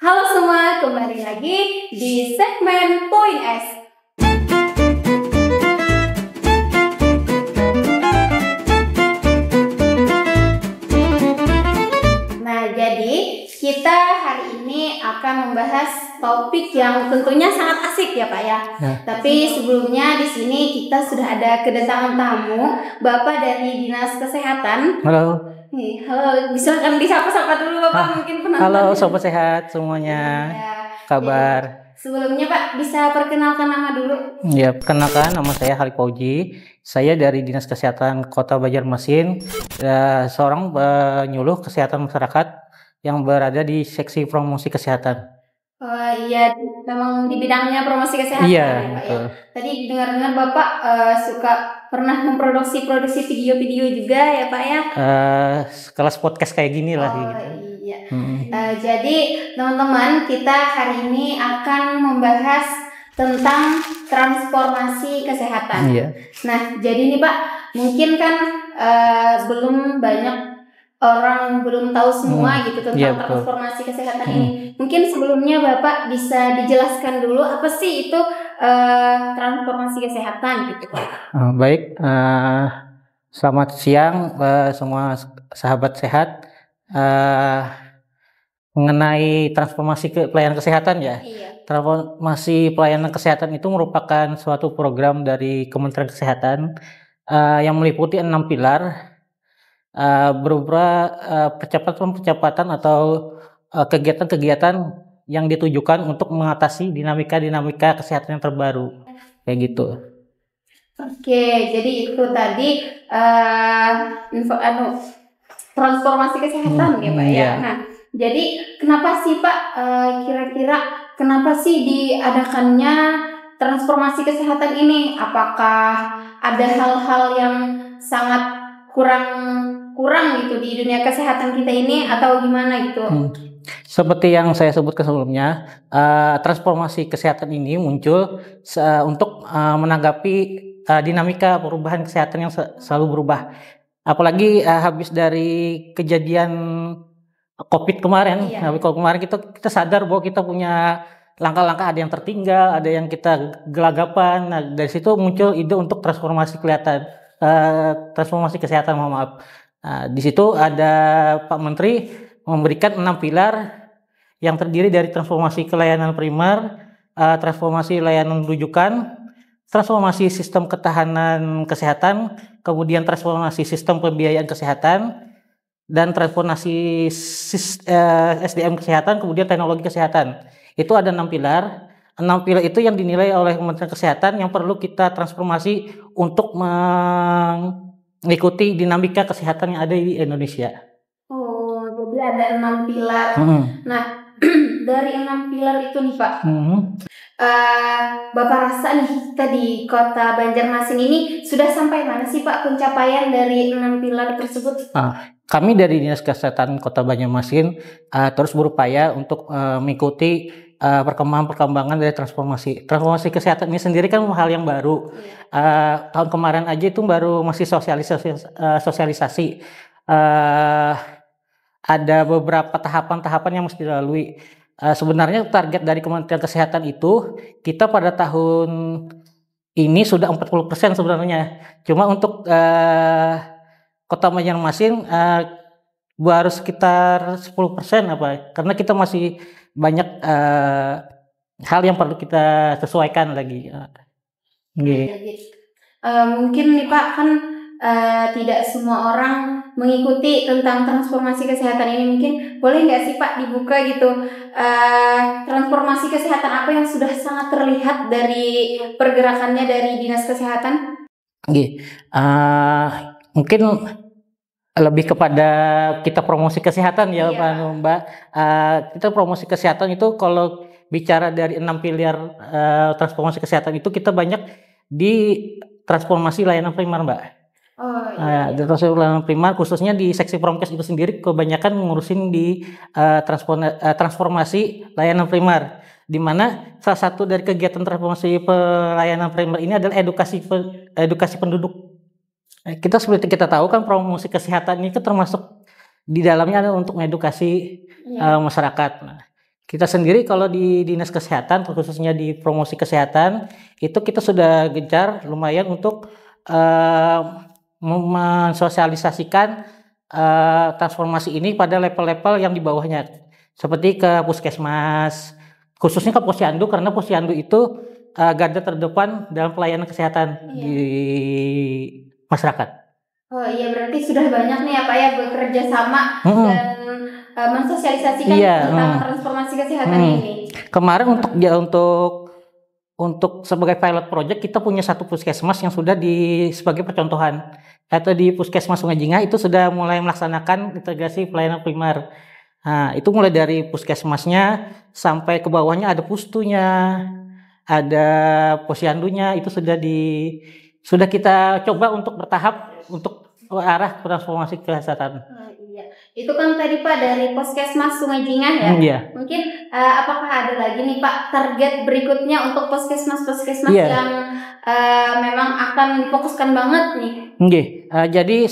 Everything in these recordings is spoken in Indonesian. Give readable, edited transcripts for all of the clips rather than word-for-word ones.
Halo semua, kembali lagi di segmen Poin S. Nah, jadi kita hari ini akan membahas topik yang tentunya sangat asik ya Pak ya. Tapi sebelumnya di sini kita sudah ada kedatangan tamu, Bapak dari Dinas Kesehatan. Halo. Halo, silakan disapa-sapa dulu Bapak, mungkin penonton. Halo sobat sehat semuanya. Ya, Kabar? Jadi, sebelumnya Pak bisa perkenalkan nama dulu. Ya, perkenalkan nama saya Halid Fauji. Saya dari Dinas Kesehatan Kota Banjarmasin, seorang penyuluh kesehatan masyarakat yang berada di seksi promosi kesehatan. Oh iya, memang di bidangnya promosi kesehatan Iya, ya Pak betul. ya. Tadi dengar-dengar Bapak suka pernah memproduksi video-video juga ya Pak ya. Kelas podcast kayak gini lah. Iya. Jadi teman-teman, kita hari ini akan membahas tentang transformasi kesehatan. Iya. Nah, jadi nih Pak, mungkin kan belum banyak orang belum tahu semua gitu tentang transformasi kesehatan ini. Mungkin sebelumnya Bapak bisa dijelaskan dulu apa sih itu transformasi kesehatan gitu Pak. Baik, selamat siang semua sahabat sehat. Mengenai transformasi pelayanan kesehatan ya. Iya. Transformasi pelayanan kesehatan itu merupakan suatu program dari Kementerian Kesehatan yang meliputi 6 pilar. Berupa percepatan atau kegiatan-kegiatan yang ditujukan untuk mengatasi dinamika kesehatan yang terbaru, kayak gitu. Oke, jadi itu tadi transformasi kesehatan ya Pak ya. Nah, jadi kenapa sih Pak kira-kira kenapa sih diadakannya transformasi kesehatan ini? Apakah ada hal-hal yang sangat kurang gitu di dunia kesehatan kita ini atau gimana gitu? Seperti yang saya sebutkan sebelumnya, transformasi kesehatan ini muncul untuk menanggapi dinamika perubahan kesehatan yang selalu berubah. Apalagi habis dari kejadian COVID kemarin. Iya. Kalau kemarin kita sadar bahwa kita punya langkah-langkah, ada yang tertinggal, ada yang kita gelagapan. Nah, dari situ muncul ide untuk transformasi kesehatan, mohon maaf. Di situ ada Pak Menteri memberikan 6 pilar yang terdiri dari transformasi layanan primer, transformasi layanan rujukan, transformasi sistem ketahanan kesehatan, kemudian transformasi sistem pembiayaan kesehatan, dan transformasi SDM kesehatan, kemudian teknologi kesehatan. Itu ada 6 pilar. 6 pilar itu yang dinilai oleh Kementerian Kesehatan yang perlu kita transformasi untuk mengikuti dinamika kesehatan yang ada di Indonesia. Oh, jadi ada 6 pilar. Nah, dari 6 pilar itu nih Pak, Bapak rasa nih kita di Kota Banjarmasin ini sudah sampai mana sih Pak pencapaian dari 6 pilar tersebut? Kami dari Dinas Kesehatan Kota Banjarmasin terus berupaya untuk mengikuti perkembangan dari transformasi kesehatan ini sendiri kan hal yang baru. Tahun kemarin aja itu baru masih sosialisasi. Ada beberapa tahapan-tahapan yang mesti dilalui. Sebenarnya target dari Kementerian Kesehatan itu kita pada tahun ini sudah 40% sebenarnya. Cuma untuk Kota Banjarmasin baru sekitar 10% karena kita masih banyak hal yang perlu kita sesuaikan lagi. Mungkin nih Pak, kan tidak semua orang mengikuti tentang transformasi kesehatan ini. Mungkin boleh nggak sih Pak dibuka gitu transformasi kesehatan apa yang sudah sangat terlihat dari pergerakannya dari Dinas Kesehatan? Mungkin lebih kepada kita promosi kesehatan ya Mbak. Kita promosi kesehatan itu kalau bicara dari 6 pilar transformasi kesehatan itu kita banyak di transformasi layanan primer Mbak. Di transformasi layanan primer khususnya di seksi promkes itu sendiri kebanyakan ngurusin di transformasi layanan primer, di mana salah satu dari kegiatan transformasi pelayanan primer ini adalah edukasi penduduk. Kita seperti kita tahu kan promosi kesehatan ini termasuk di dalamnya ada untuk mengedukasi masyarakat. Nah, Kita sendiri kalau di Dinas Kesehatan, khususnya di promosi kesehatan, itu kita sudah gencar lumayan untuk mensosialisasikan transformasi ini pada level-level yang di bawahnya, seperti ke puskesmas, khususnya ke posyandu, karena posyandu itu garda terdepan dalam pelayanan kesehatan di masyarakat. Oh iya, berarti sudah banyak nih ya Pak ya bekerja sama dan mensosialisasikan tentang transformasi kesehatan ini. Kemarin untuk sebagai pilot project kita punya satu puskesmas yang sudah sebagai percontohan. Atau di Puskesmas Sungai Jingah itu sudah mulai melaksanakan integrasi pelayanan primer. Nah, itu mulai dari puskesmasnya sampai ke bawahnya ada pustunya, ada posyandunya, itu sudah kita coba untuk bertahap untuk arah transformasi kesehatan. Iya, itu kan tadi Pak dari Puskesmas Sungai Jingah ya. Iya. Mungkin apakah ada lagi nih Pak target berikutnya untuk puskesmas-puskesmas yang memang akan difokuskan banget nih? Jadi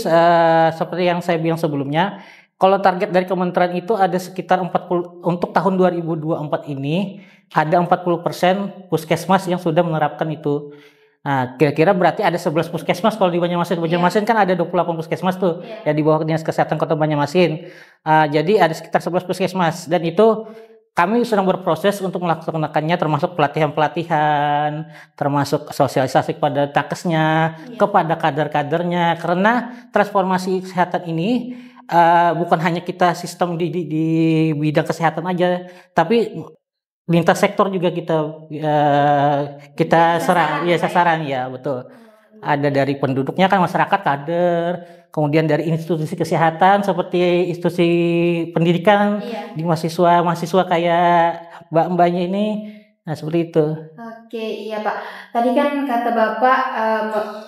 seperti yang saya bilang sebelumnya, kalau target dari kementerian itu ada sekitar 40 untuk tahun 2024 ini ada 40% puskesmas yang sudah menerapkan itu. Nah, kira-kira berarti ada 11 puskesmas kalau di Banjarmasin. Banjarmasin kan ada 28 puskesmas tuh ya di bawah Dinas Kesehatan Kota Banjarmasin. Jadi ada sekitar 11 puskesmas dan itu kami sedang berproses untuk melaksanakannya, termasuk pelatihan-pelatihan, termasuk sosialisasi kepada nakesnya, kepada kader-kadernya, karena transformasi kesehatan ini bukan hanya kita sistem di bidang kesehatan aja, tapi lintas sektor juga kita sasaran ya betul. Ada dari penduduknya kan masyarakat, kader, kemudian dari institusi kesehatan seperti institusi pendidikan, di mahasiswa kayak mbak-mbaknya ini, nah seperti itu. Oke, iya Pak. Tadi kan kata Bapak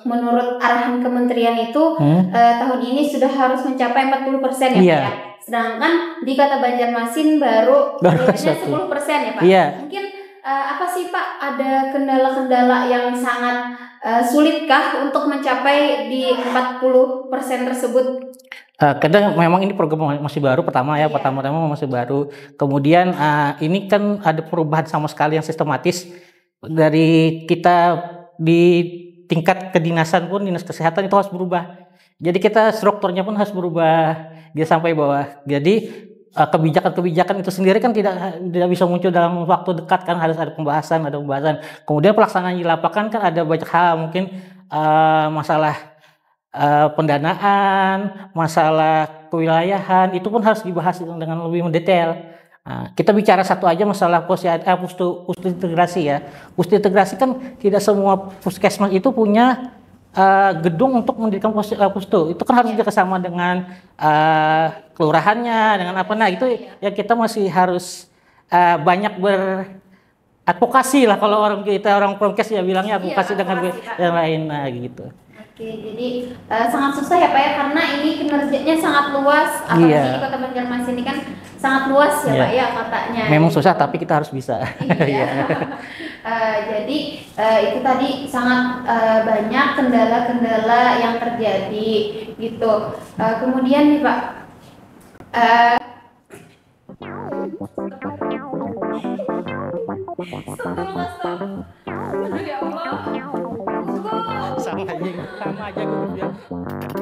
menurut arahan kementerian itu tahun ini sudah harus mencapai 40% ya Pak ya. Sedangkan di Kota Banjarmasin baru 10% ya Pak. Mungkin apa sih Pak, ada kendala-kendala yang sangat sulitkah untuk mencapai di 40% tersebut? Kadang memang ini program masih baru pertama masih baru. Kemudian ini kan ada perubahan sama sekali yang sistematis dari kita di tingkat kedinasan pun, dinas kesehatan itu harus berubah. Jadi kita strukturnya pun harus berubah dia sampai bawah. Jadi kebijakan-kebijakan itu sendiri kan tidak bisa muncul dalam waktu dekat, kan harus ada pembahasan. Kemudian pelaksanaan di lapangan kan ada banyak hal, mungkin masalah pendanaan, masalah kewilayahan, itu pun harus dibahas dengan lebih mendetail. Kita bicara satu aja masalah pustu integrasi ya. Pustu integrasi kan tidak semua puskesmas itu punya gedung untuk mendirikan pustu. Itu kan harus kerjasama dengan kelurahannya, dengan apa. Nah itu ya kita masih harus banyak beradvokasi lah, kalau orang Promkes ya bilangnya advokasi dengan yang lain, nah gitu. Oke, jadi sangat susah ya Pak ya, karena ini kinerjanya sangat luas, apalagi di Kota Banjarmasin ini kan sangat luas ya Pak ya katanya. Memang susah tapi kita harus bisa. Jadi itu tadi sangat banyak kendala-kendala yang terjadi gitu. Kemudian nih Pak, sama aja gue bilang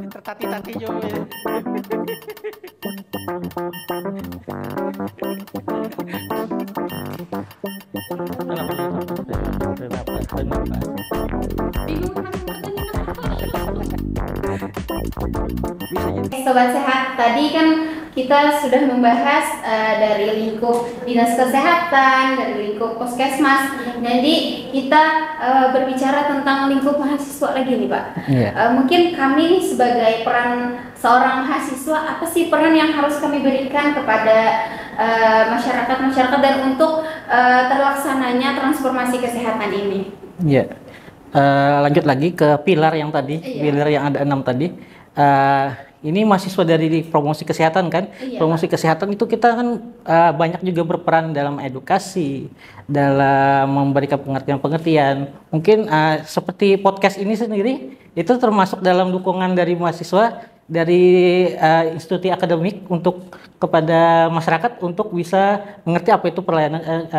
tertati-tati juga. Sobat Sehat, tadi kan kita sudah membahas dari lingkup dinas kesehatan, dari lingkup puskesmas. Jadi kita berbicara tentang lingkup mahasiswa lagi nih Pak. Mungkin kami nih sebagai peran seorang mahasiswa, apa sih peran yang harus kami berikan kepada masyarakat dan untuk terlaksananya transformasi kesehatan ini? Lanjut lagi ke pilar yang tadi, pilar yang ada 6 tadi. Ini mahasiswa dari promosi kesehatan kan. Promosi kesehatan itu kita kan banyak juga berperan dalam edukasi, dalam memberikan pengertian-pengertian. Mungkin seperti podcast ini sendiri itu termasuk dalam dukungan dari mahasiswa dari institusi akademik untuk kepada masyarakat untuk bisa mengerti apa itu pelayanan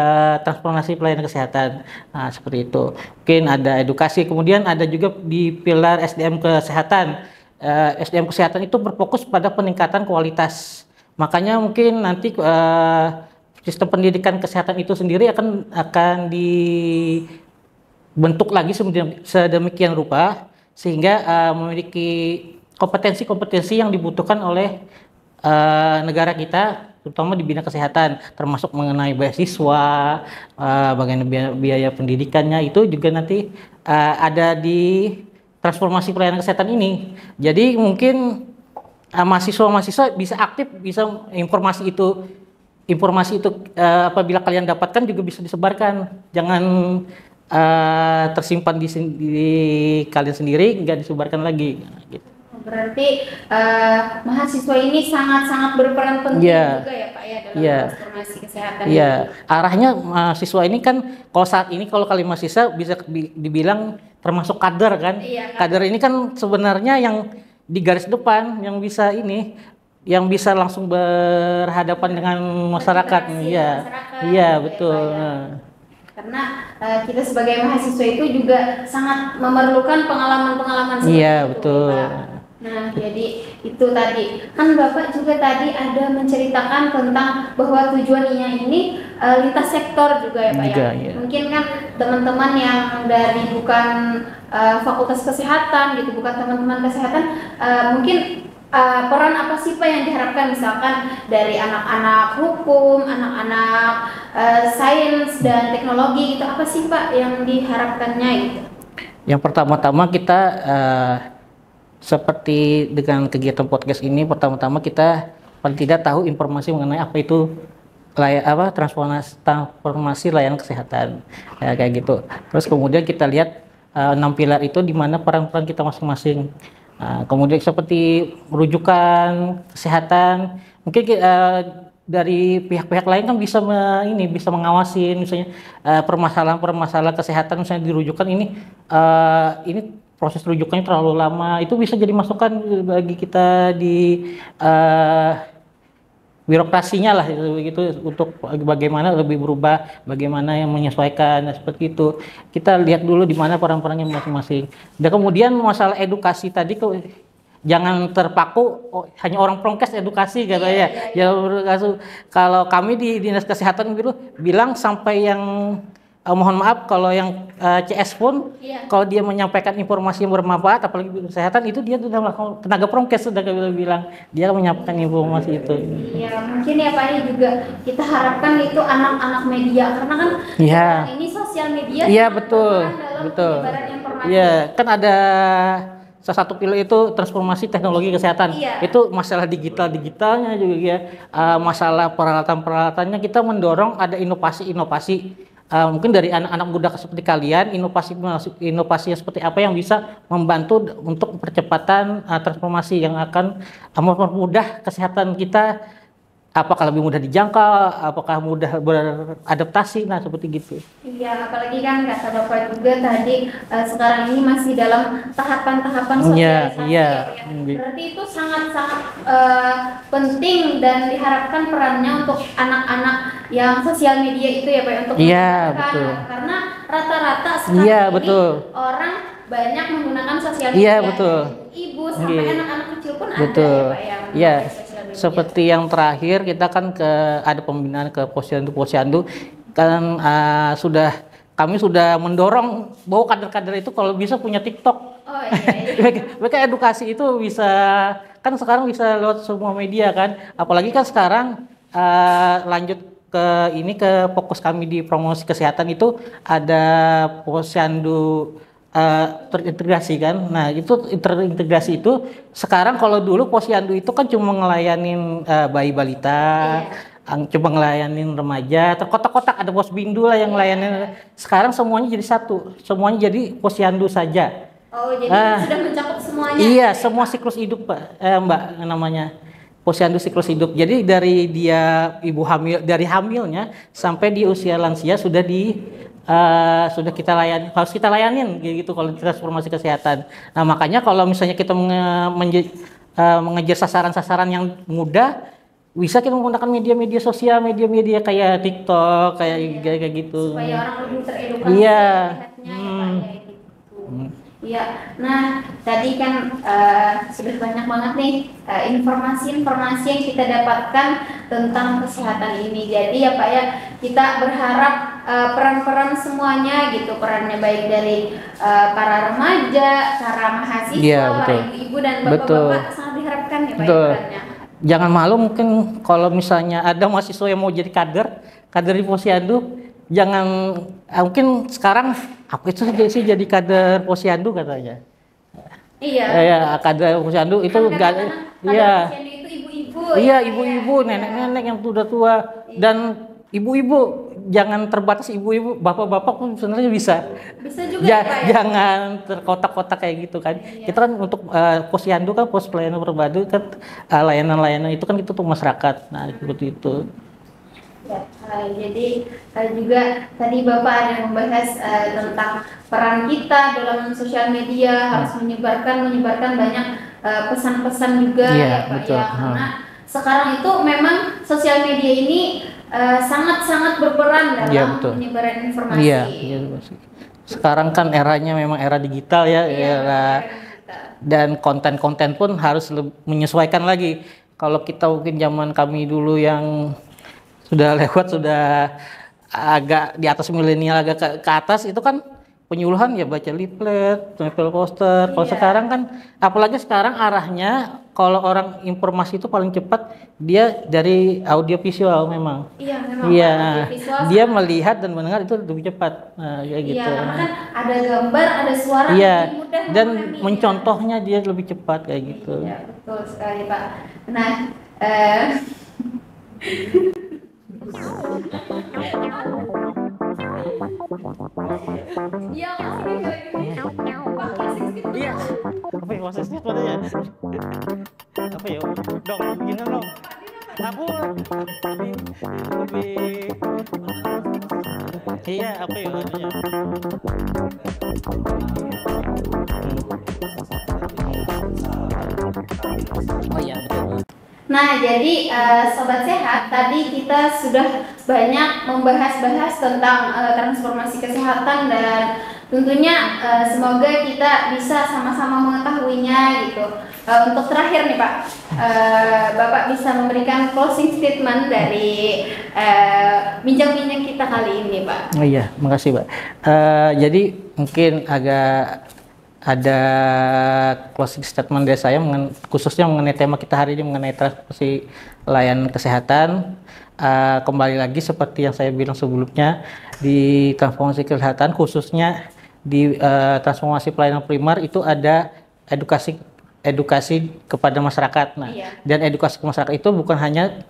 transformasi pelayanan kesehatan. Nah, seperti itu. Mungkin ada edukasi, kemudian ada juga di pilar SDM kesehatan. SDM kesehatan itu berfokus pada peningkatan kualitas. Makanya mungkin nanti sistem pendidikan kesehatan itu sendiri akan dibentuk lagi sedemikian rupa sehingga memiliki kompetensi-kompetensi yang dibutuhkan oleh negara kita, terutama di bidang kesehatan, termasuk mengenai beasiswa, bagaimana biaya pendidikannya, itu juga nanti ada di transformasi pelayanan kesehatan ini. Jadi mungkin mahasiswa-mahasiswa bisa aktif, bisa informasi itu apabila kalian dapatkan juga bisa disebarkan, jangan tersimpan di kalian sendiri, nggak disebarkan lagi gitu. Berarti mahasiswa ini sangat-sangat berperan penting juga ya Pak ya dalam transformasi kesehatan. Iya, arahnya mahasiswa ini kan kalau saat ini kalau kalian mahasiswa bisa dibilang termasuk kader kan. Iya, kader ini kan sebenarnya yang di garis depan yang bisa langsung berhadapan dengan masyarakat. Iya, betul. Karena kita sebagai mahasiswa itu juga sangat memerlukan pengalaman-pengalaman seperti itu. Betul. Nah, jadi itu tadi kan Bapak juga tadi ada menceritakan tentang bahwa tujuannya ini lintas sektor juga ya Pak ya. Mungkin kan teman-teman yang dari bukan fakultas kesehatan gitu, bukan teman-teman kesehatan, mungkin peran apa sih Pak yang diharapkan misalkan dari anak-anak hukum, anak-anak sains dan teknologi gitu, apa sih Pak yang diharapkannya gitu? Yang pertama-tama kita seperti dengan kegiatan podcast ini, pertama-tama kita paling tidak tahu informasi mengenai apa itu transformasi layanan kesehatan, ya, kayak gitu. Terus kemudian kita lihat 6 pilar itu di mana peran-peran kita masing-masing. Kemudian seperti rujukan kesehatan, mungkin dari pihak-pihak lain kan bisa mengawasi misalnya permasalahan-permasalahan kesehatan misalnya dirujukan ini proses rujukannya terlalu lama, itu bisa jadi masukan bagi kita di birokrasinya lah gitu untuk bagaimana lebih berubah, bagaimana yang menyesuaikan seperti itu. Kita lihat dulu di mana peran-perannya masing-masing. Dan kemudian masalah edukasi tadi jangan terpaku hanya orang prokes edukasi katanya. Kalau kami di Dinas Kesehatan bilang sampai yang mohon maaf kalau yang CS pun kalau dia menyampaikan informasi yang bermanfaat apalagi kesehatan itu dia sudah melakukan tenaga prokes, sudah bilang dia menyampaikan informasi itu. Iya, mungkin ya Pak, ini juga kita harapkan itu anak-anak media karena kan ini sosial media. Iya, betul. Iya, kan ada salah satu pilar itu transformasi teknologi kesehatan. Itu masalah digitalnya juga ya. Masalah peralatan-peralatannya kita mendorong ada inovasi. Mungkin dari anak-anak muda seperti kalian, inovasi seperti apa yang bisa membantu untuk percepatan transformasi yang akan mempermudah kesehatan kita, apakah lebih mudah dijangkau, apakah mudah beradaptasi, nah seperti gitu. Iya, apalagi kan kata Bapak juga tadi sekarang ini masih dalam tahapan-tahapan sosialisasi. Berarti itu sangat-sangat penting dan diharapkan perannya untuk anak-anak yang sosial media itu ya Pak, untuk betul. Karena rata-rata sekarang ini orang banyak menggunakan sosial media. Ibu sampai anak-anak kecil pun ada ya Pak yang seperti yang terakhir kita kan ada pembinaan ke posyandu kan kami sudah mendorong bahwa kader-kader itu kalau bisa punya TikTok. Mereka edukasi itu bisa kan sekarang bisa lewat semua media kan, apalagi kan sekarang lanjut ke fokus kami di promosi kesehatan itu ada posyandu terintegrasi kan. Nah, itu terintegrasi itu sekarang kalau dulu posyandu itu kan cuma ngelayanin bayi balita, cuma ngelayanin remaja, terkotak-kotak ada posbindu lah yang ngelayanin. Sekarang semuanya jadi satu, semuanya jadi posyandu saja. Oh, jadi sudah mencakup semuanya. Iya, semua siklus hidup Pak, Mbak namanya. Posyandu siklus hidup. Jadi dari dia ibu hamil, dari hamilnya sampai di usia lansia sudah kita harus kita layanin gitu kalau transformasi kesehatan. Nah, makanya kalau misalnya kita mengejar sasaran-sasaran yang mudah, bisa kita menggunakan media-media sosial, media-media kayak TikTok, kayak kayak gitu. Supaya orang lebih teredukasi. Iya. Ya, Pak, ya gitu. Iya. Nah, tadi kan sudah banyak banget nih informasi-informasi yang kita dapatkan tentang kesehatan ini. Jadi ya Pak ya, kita berharap peran-peran semuanya gitu, perannya baik dari para remaja, para mahasiswa, Iya, para ibu-ibu dan bapak-bapak sangat diharapkan ya Pak ya perannya. Jangan malu mungkin kalau misalnya ada mahasiswa yang mau jadi kader di Posyandu, jangan mungkin sekarang apa itu sih jadi kader Posyandu katanya. Iya. Ya, kader Posyandu itu enggak, iya. Itu ibu-ibu. Iya, ibu-ibu, nenek-nenek yang sudah tua dan ibu-ibu, jangan terbatas ibu-ibu, bapak-bapak pun sebenarnya bisa. Bisa juga ya, Pak, ya? Jangan terkotak-kotak kayak gitu kan. Iya. Kita kan untuk Posyandu kan, pos pelayanan perbadu kan, layanan-layanan itu kan kita untuk masyarakat. Nah, seperti itu. Ya, jadi juga tadi Bapak ada yang membahas tentang peran kita dalam sosial media, harus menyebarkan banyak pesan-pesan juga ya Pak betul. ya, karena sekarang itu memang sosial media ini sangat-sangat berperan dalam penyebaran informasi. Iya. Sekarang kan eranya memang era digital ya, dan konten-konten pun harus menyesuaikan lagi. Kalau kita mungkin zaman kami dulu yang sudah lewat, sudah agak di atas milenial, agak ke atas, itu kan penyuluhan ya baca leaflet, tempel poster. Kalau sekarang kan, apalagi sekarang arahnya kalau orang informasi itu paling cepat dia dari audio visual memang. Iya, memang. Iya, dia melihat dan mendengar itu lebih cepat. Nah, kayak gitu. Iya, karena kan ada gambar, ada suara, iya, lebih mudah dan memahami, mencontohnya dia lebih cepat kayak gitu. Iya, betul sekali Pak. Nah, iya, apa ya prosesnya pada ya? Apa ya? Dong, begini dong. Aku lebih iya, apa ya namanya? Oh iya, betul. Nah, jadi Sobat Sehat, tadi kita sudah banyak membahas tentang transformasi kesehatan dan tentunya semoga kita bisa sama-sama mengetahuinya gitu. Untuk terakhir nih Pak, Bapak bisa memberikan closing statement dari bincang-bincang kita kali ini Pak. Oh iya, makasih Pak. Jadi mungkin agak ada closing statement dari saya khususnya mengenai tema kita hari ini, mengenai transformasi layanan kesehatan. Kembali lagi seperti yang saya bilang sebelumnya, di transformasi kesehatan khususnya di transformasi pelayanan primer itu ada edukasi kepada masyarakat. Nah, dan edukasi ke masyarakat itu bukan hanya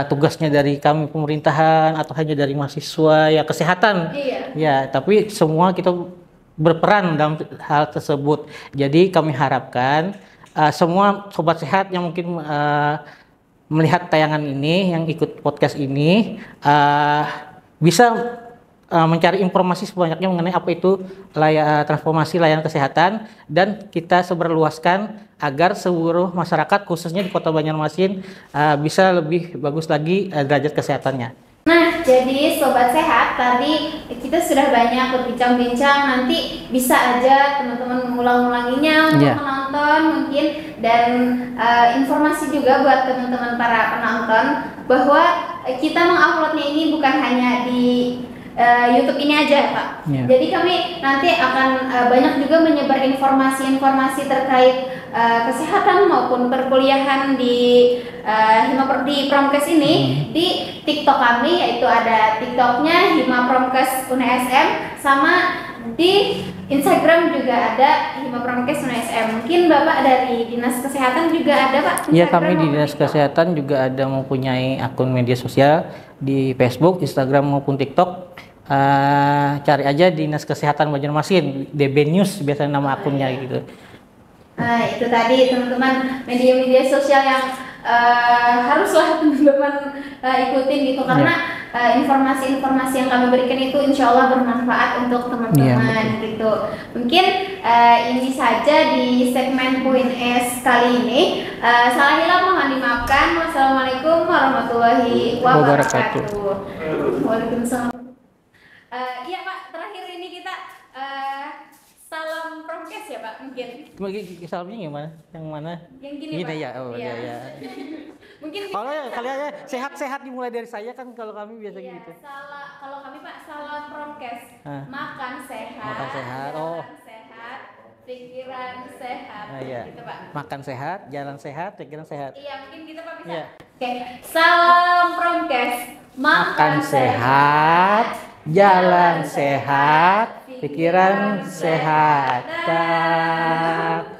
tugasnya dari kami pemerintahan atau hanya dari mahasiswa ya kesehatan. Ya, tapi semua kita berperan dalam hal tersebut. Jadi kami harapkan semua sobat sehat yang mungkin melihat tayangan ini, yang ikut podcast ini, bisa mencari informasi sebanyaknya mengenai apa itu transformasi layanan kesehatan, dan kita sebarluaskan agar seluruh masyarakat khususnya di Kota Banjarmasin bisa lebih bagus lagi derajat kesehatannya. Nah, jadi Sobat Sehat, tadi kita sudah banyak berbincang-bincang, nanti bisa aja teman-teman mengulang-ulanginya untuk penonton mungkin, dan informasi juga buat teman-teman para penonton bahwa kita menguploadnya ini bukan hanya di YouTube ini aja Pak. Jadi kami nanti akan banyak juga menyebar informasi-informasi terkait kesehatan maupun perkuliahan di Himaprodi Promkes ini di TikTok kami, yaitu ada TikToknya Himapromkes UNSM, sama di Instagram juga ada Himapromkes UNSM. Mungkin Bapak dari Dinas Kesehatan juga ada Pak? Iya, kami di Dinas Kesehatan juga ada mempunyai akun media sosial di Facebook, Instagram maupun TikTok. Cari aja Dinas Kesehatan Banjarmasin, DB News biasanya nama akunnya gitu. Nah, itu tadi teman-teman media-media sosial yang haruslah teman-teman ikutin gitu, karena informasi-informasi yang kami berikan itu insya Allah bermanfaat untuk teman-teman gitu. Mungkin ini saja di segmen Poin S kali ini. Salah hilang mohon dimaafkan. Wassalamualaikum warahmatullahi wabarakatuh. Waalaikumsalam. Iya Pak, terakhir ini kita salam prokes ya Pak mungkin. Salamnya gimana? Yang mana? Yang gini Gini Pak. ya, oh iya. Mungkin kalau kalian sehat-sehat dimulai dari saya kan, kalau kami biasa iya, gitu. Kalau kami Pak salam prokes. Makan sehat. Makan sehat. Sehat. Pikiran sehat. Iya. Gitu Pak. Makan sehat, jalan sehat, pikiran sehat. Iya, mungkin kita Pak bisa. Iya. Oke. Salam prokes. Makan sehat, jalan sehat, pikiran sehat. Dah.